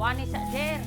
Hawani sa Jer.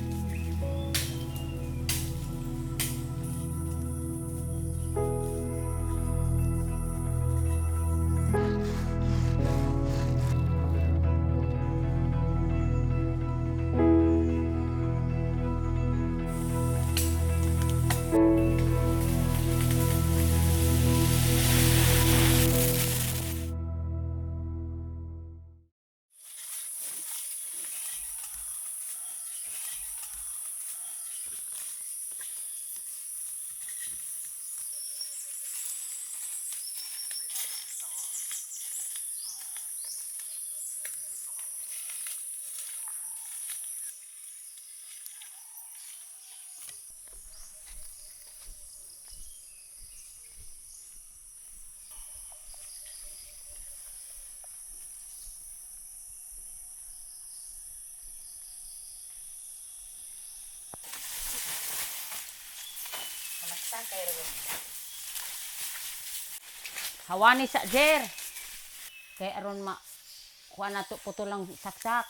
Hawani sa Jer. Kaya aron kuha na to putulang saksak.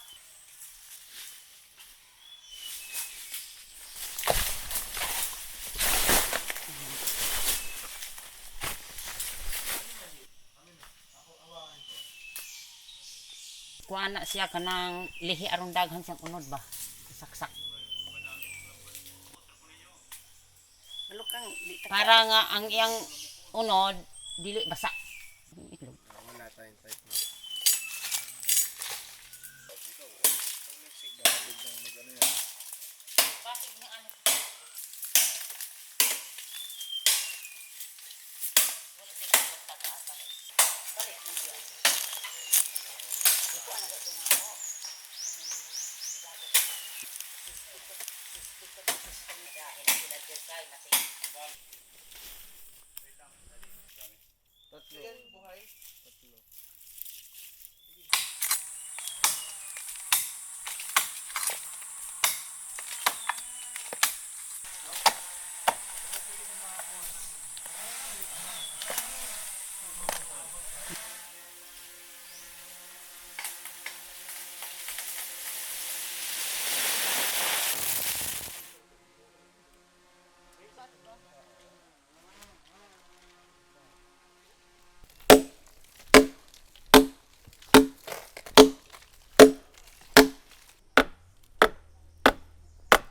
Kuha na siya kanang lihi aron daghan siyang unod ba? Saksak. Para nga ang iyang unod dili basa. Itlog. Wala tayong type na. Bakit ni ano? Wala din ko tagas para kali ang siya. Dito ana gato na ako. Tatlo. Buhay. Tatlo.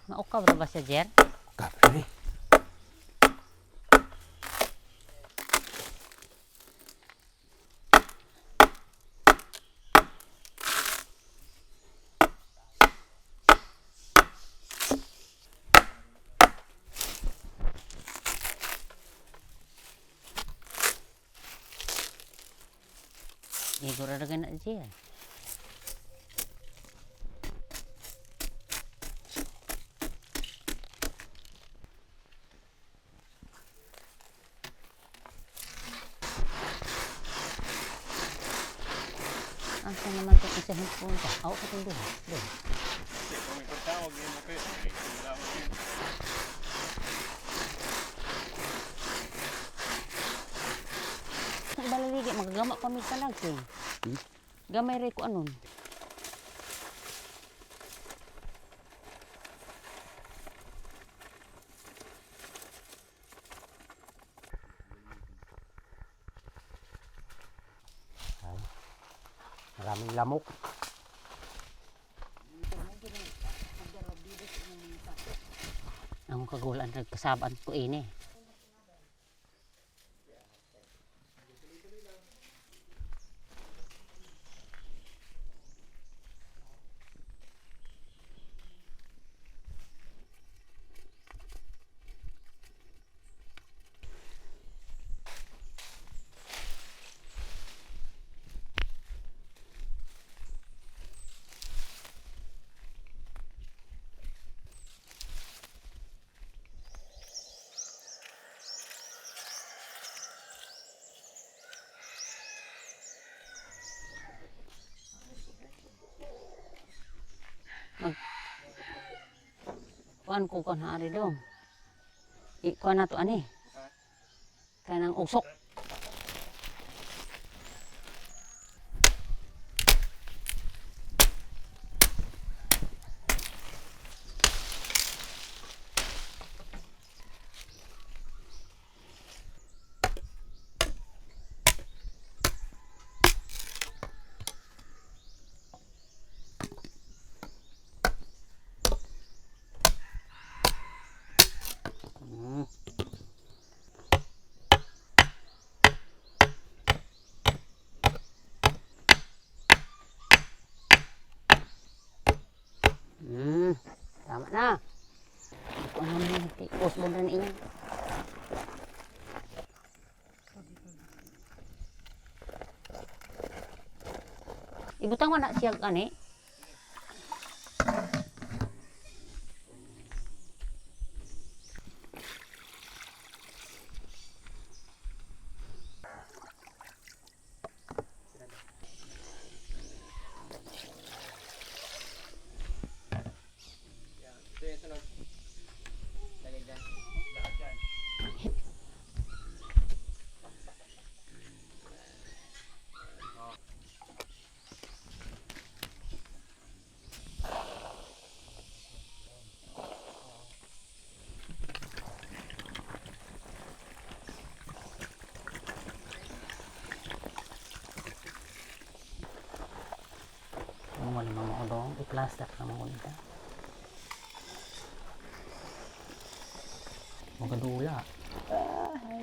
Maukaw ra ba sa Jer? Kapre. Igor ra na Jer. Asa naman ito isa hipon ka? Ako ka itong doon. Doon. Kung may pagtawag yun mo kayo, may kailangan yun. Ang balaligi, magagama pa may salag eh. Gamay rin ko anon. Maraming lamok. Ang kagulan nagkasabaan ko ini. Kuan ko kan hari dong. Kuan na to ani. Kanang usok. Na. Kung ano naman, usbon na niya. Ibutang mo na siya kani. Mo ni mga odong i-plaster na mo nita. Magadula.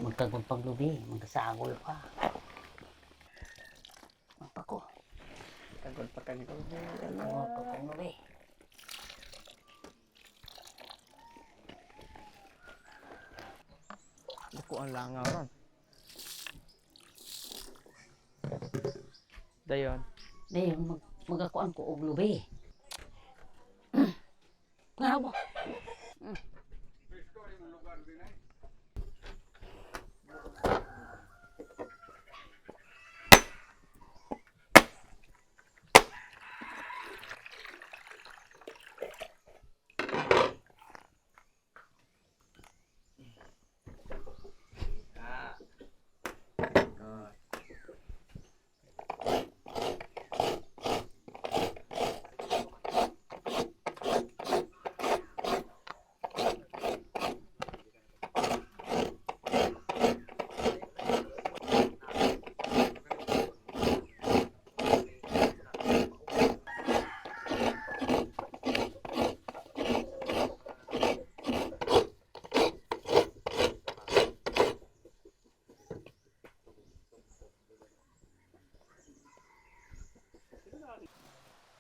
Magtagod paglubi, magkasagol pa. Magpako. Tagol pa kanito. Magtagod pa paglubi. Ako ang langaw ron. Dayon. Dayon magakuan ko og lubi. Nga mo.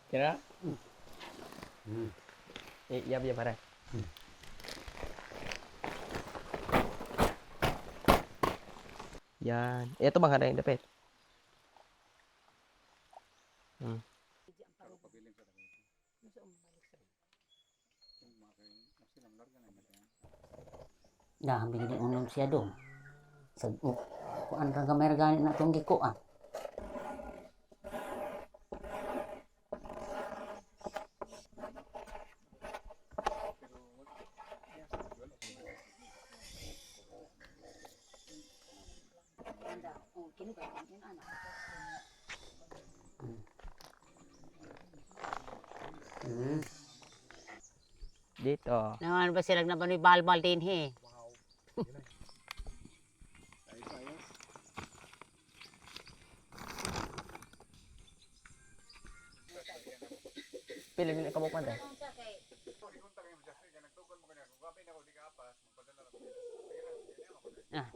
Kira? Iya biar pare. Yan. Ito bang ada yang dapat? Dah ambil ni unom siya dong. Sa kuan ra gamay ra gani na tong gikuan. Dito. Naman ba sila na ba ni balbal din he? Pilih ni kamu pandai. Ah.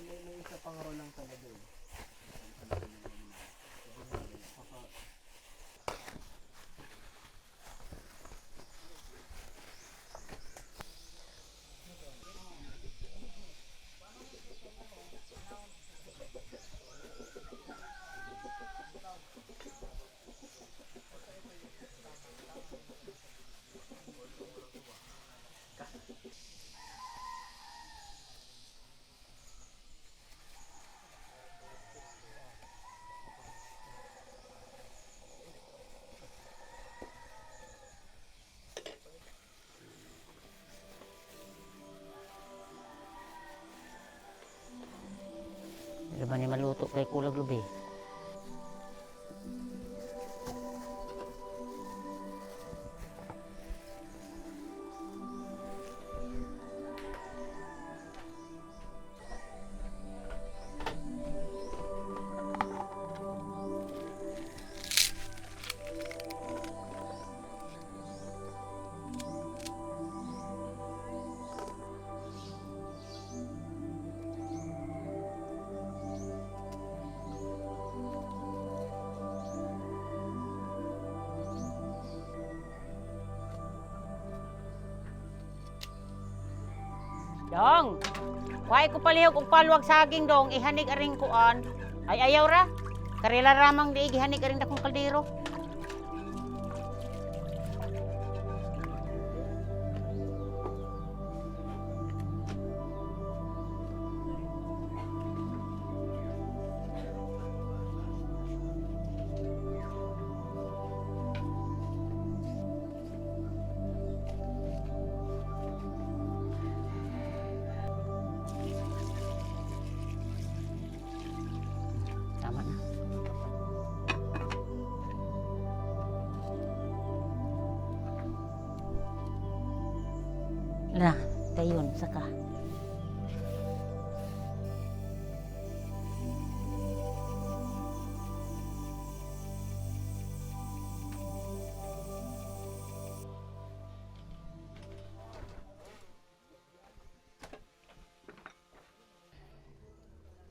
May isa pang roll lang pala doon. Di ba ni maluto kay kulag lubi? Dong. Why ko palihog og paluwag saging dong ihanig aring kuan. Ay ayaw ra. Karela ramang di ihanig aring dakong kaldero. Tama na. Nah, dayon saka.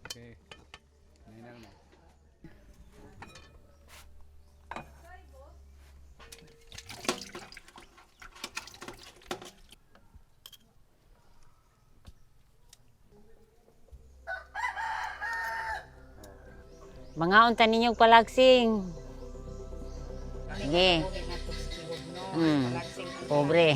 Okay. Ninang mo. Mga unta ninyong palagsing. Sige. Pobre.